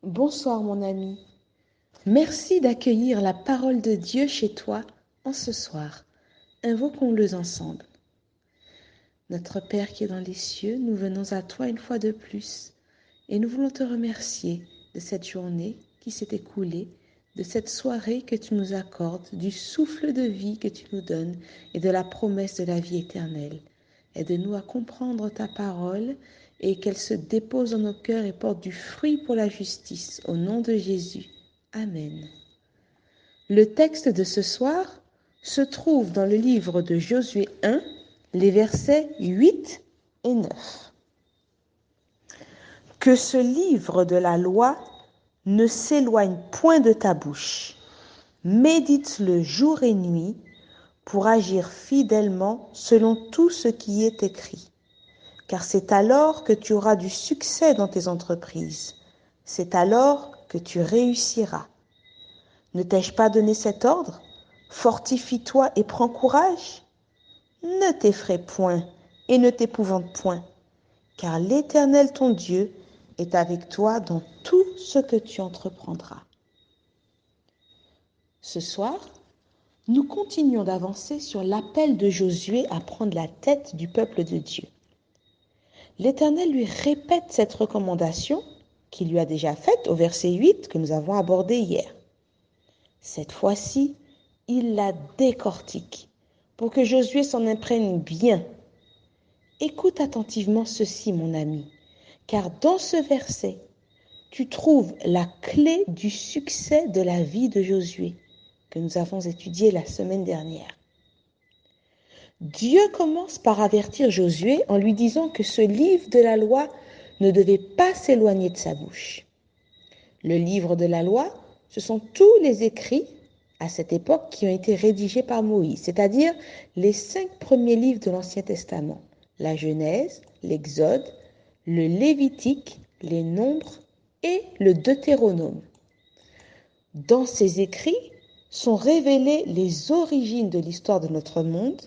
Bonsoir mon ami. Merci d'accueillir la parole de Dieu chez toi en ce soir. Invoquons-le ensemble. Notre Père qui est dans les cieux, nous venons à toi une fois de plus et nous voulons te remercier de cette journée qui s'est écoulée, de cette soirée que tu nous accordes, du souffle de vie que tu nous donnes et de la promesse de la vie éternelle. Aide-nous à comprendre ta parole et qu'elle se dépose dans nos cœurs et porte du fruit pour la justice. Au nom de Jésus. Amen. Le texte de ce soir se trouve dans le livre de Josué 1, les versets 8 et 9. Que ce livre de la loi ne s'éloigne point de ta bouche. Médite-le jour et nuit pour agir fidèlement selon tout ce qui est écrit. Car c'est alors que tu auras du succès dans tes entreprises. C'est alors que tu réussiras. Ne t'ai-je pas donné cet ordre? Fortifie-toi et prends courage. Ne t'effraie point et ne t'épouvante point, car l'Éternel ton Dieu est avec toi dans tout ce que tu entreprendras. Ce soir, nous continuons d'avancer sur l'appel de Josué à prendre la tête du peuple de Dieu. L'Éternel lui répète cette recommandation qu'il lui a déjà faite au verset 8 que nous avons abordé hier. Cette fois-ci, il la décortique pour que Josué s'en imprègne bien. Écoute attentivement ceci, mon ami, car dans ce verset, tu trouves la clé du succès de la vie de Josué que nous avons étudié la semaine dernière. Dieu commence par avertir Josué en lui disant que ce livre de la loi ne devait pas s'éloigner de sa bouche. Le livre de la loi, ce sont tous les écrits à cette époque qui ont été rédigés par Moïse, c'est-à-dire les 5 premiers livres de l'Ancien Testament, la Genèse, l'Exode, le Lévitique, les Nombres et le Deutéronome. Dans ces écrits sont révélées les origines de l'histoire de notre monde,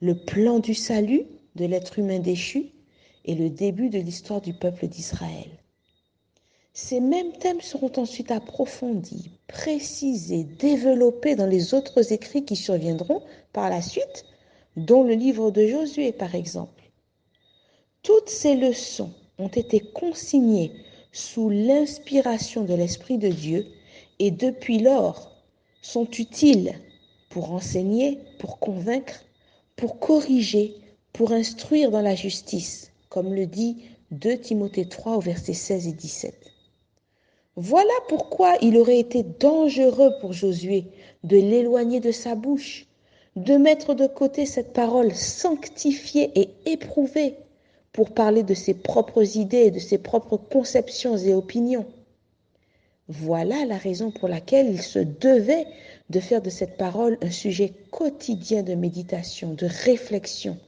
le plan du salut de l'être humain déchu et le début de l'histoire du peuple d'Israël. Ces mêmes thèmes seront ensuite approfondis, précisés, développés dans les autres écrits qui surviendront par la suite, dont le livre de Josué par exemple. Toutes ces leçons ont été consignées sous l'inspiration de l'Esprit de Dieu et depuis lors sont utiles pour enseigner, pour convaincre, pour corriger, pour instruire dans la justice, comme le dit 2 Timothée 3 au verset 16 et 17. Voilà pourquoi il aurait été dangereux pour Josué de l'éloigner de sa bouche, de mettre de côté cette parole sanctifiée et éprouvée pour parler de ses propres idées, de ses propres conceptions et opinions. Voilà la raison pour laquelle il se devait de faire de cette parole un sujet quotidien de méditation, de réflexion,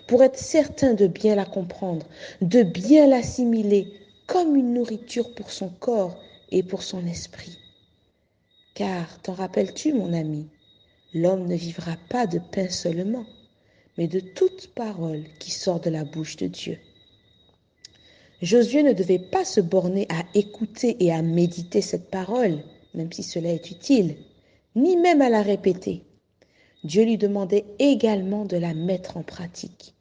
pour être certain de bien la comprendre, de bien l'assimiler comme une nourriture pour son corps et pour son esprit. Car, t'en rappelles-tu, mon ami, l'homme ne vivra pas de pain seulement, mais de toute parole qui sort de la bouche de Dieu. Josué ne devait pas se borner à écouter et à méditer cette parole, même si cela est utile, ni même à la répéter. Dieu lui demandait également de la mettre en pratique.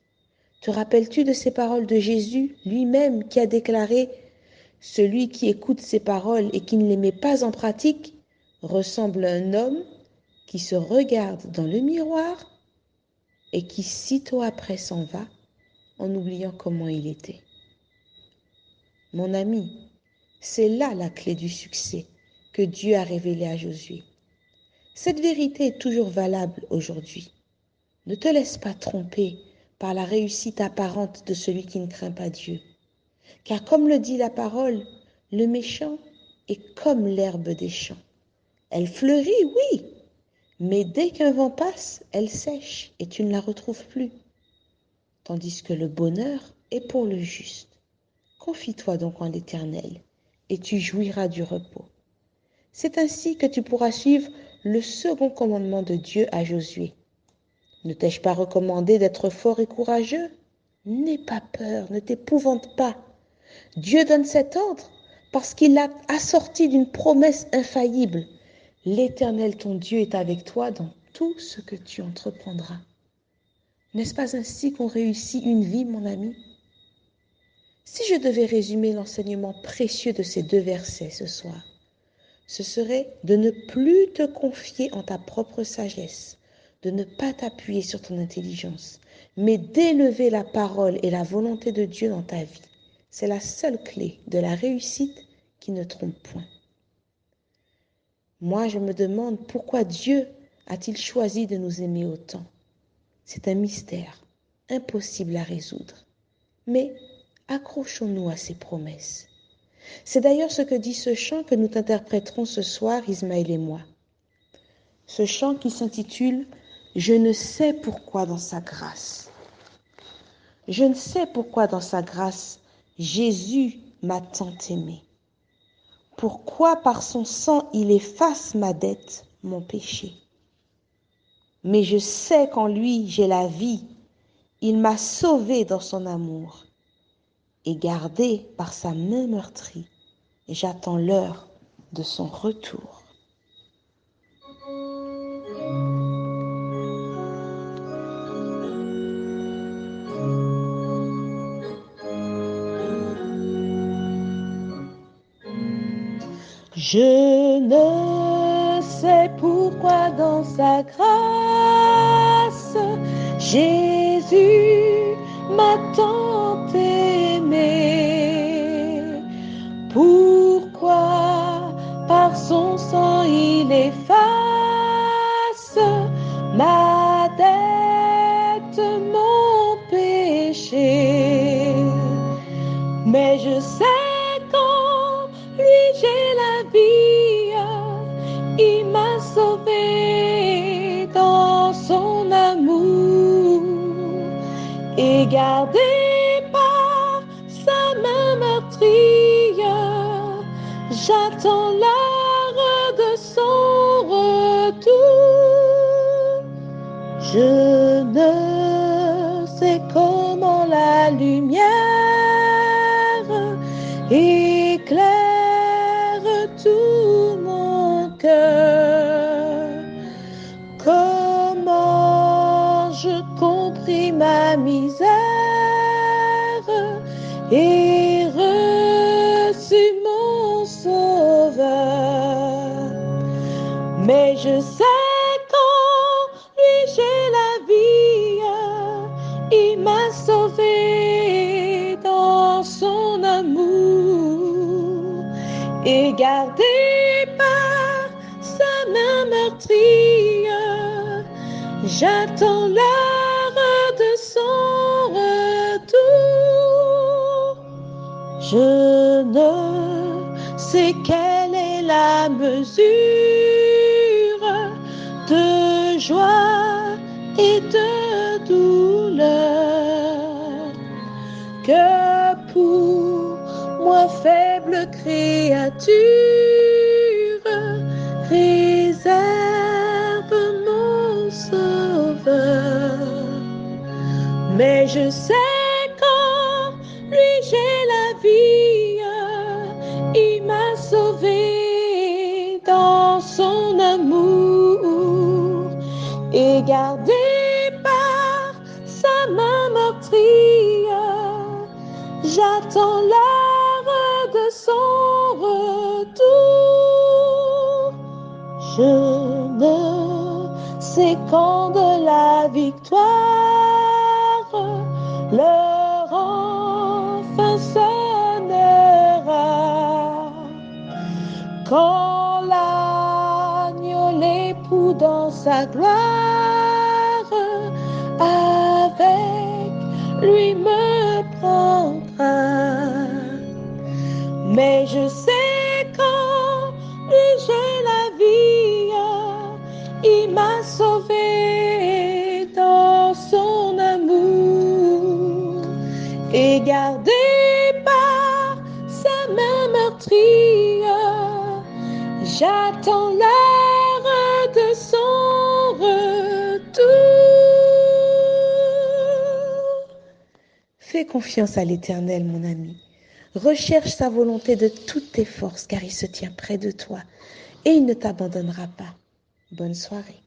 Te rappelles-tu de ces paroles de Jésus lui-même qui a déclaré « Celui qui écoute ces paroles et qui ne les met pas en pratique ressemble à un homme qui se regarde dans le miroir et qui sitôt après s'en va en oubliant comment il était. » Mon ami, c'est là la clé du succès que Dieu a révélée à Josué. Cette vérité est toujours valable aujourd'hui. Ne te laisse pas tromper par la réussite apparente de celui qui ne craint pas Dieu. Car comme le dit la parole, le méchant est comme l'herbe des champs. Elle fleurit, oui, mais dès qu'un vent passe, elle sèche et tu ne la retrouves plus. Tandis que le bonheur est pour le juste. Confie-toi donc en l'Éternel et tu jouiras du repos. C'est ainsi que tu pourras suivre le second commandement de Dieu à Josué. Ne t'ai-je pas recommandé d'être fort et courageux? N'aie pas peur, ne t'épouvante pas. Dieu donne cet ordre parce qu'il l'a assorti d'une promesse infaillible. L'Éternel, ton Dieu, est avec toi dans tout ce que tu entreprendras. N'est-ce pas ainsi qu'on réussit une vie, mon ami? Si je devais résumer l'enseignement précieux de ces 2 versets ce soir, ce serait de ne plus te confier en ta propre sagesse, de ne pas t'appuyer sur ton intelligence, mais d'élever la parole et la volonté de Dieu dans ta vie. C'est la seule clé de la réussite qui ne trompe point. Moi, je me demande pourquoi Dieu a-t-il choisi de nous aimer autant? C'est un mystère, impossible à résoudre. Mais accrochons-nous à ses promesses. C'est d'ailleurs ce que dit ce chant que nous t'interpréterons ce soir, Ismaël et moi. Ce chant qui s'intitule « Je ne sais pourquoi dans sa grâce ». Je ne sais pourquoi dans sa grâce, Jésus m'a tant aimé. Pourquoi par son sang il efface ma dette, mon péché. Mais je sais qu'en lui j'ai la vie, il m'a sauvé dans son amour. Et gardé par sa main meurtrie, j'attends l'heure de son retour. Je ne sais pourquoi dans sa grâce, Jésus m'a tant aimé. Pourquoi par son sang il efface ma dette, mon péché. Mais je sais qu'en lui j'ai la vie, il m'a sauvé dans son amour et gardé par sa main meurtrière, j'attends l'heure de son retour. Je ne sais comment la lumière éclaire tout mon cœur. Comment je compris ma misère et reçu mon sauveur. Mais je sais qu'en lui j'ai la vie, il m'a sauvé dans son amour et gardé par sa main meurtrière, j'attends l'heure de son retour. Je ne sais quelle est la mesure de joie et de douleur que pour moi faible créature réserve mon sauveur. Mais je sais qu'en lui j'ai la vie, il m'a sauvé dans son amour et gardé par sa main meurtrière, j'attends l'heure de son retour. Je ne sais quand de la victoire l'heure enfin sonnera, quand l'agneau l'époux dans sa gloire avec lui me prendra. Mais je sais qu'en lui j'ai la vie, il m'a sauvé dans son amour et gardé par sa main meurtrière, j'attends l'heure de son retour. Fais confiance à l'Éternel, mon ami. Recherche sa volonté de toutes tes forces, car il se tient près de toi et il ne t'abandonnera pas. Bonne soirée.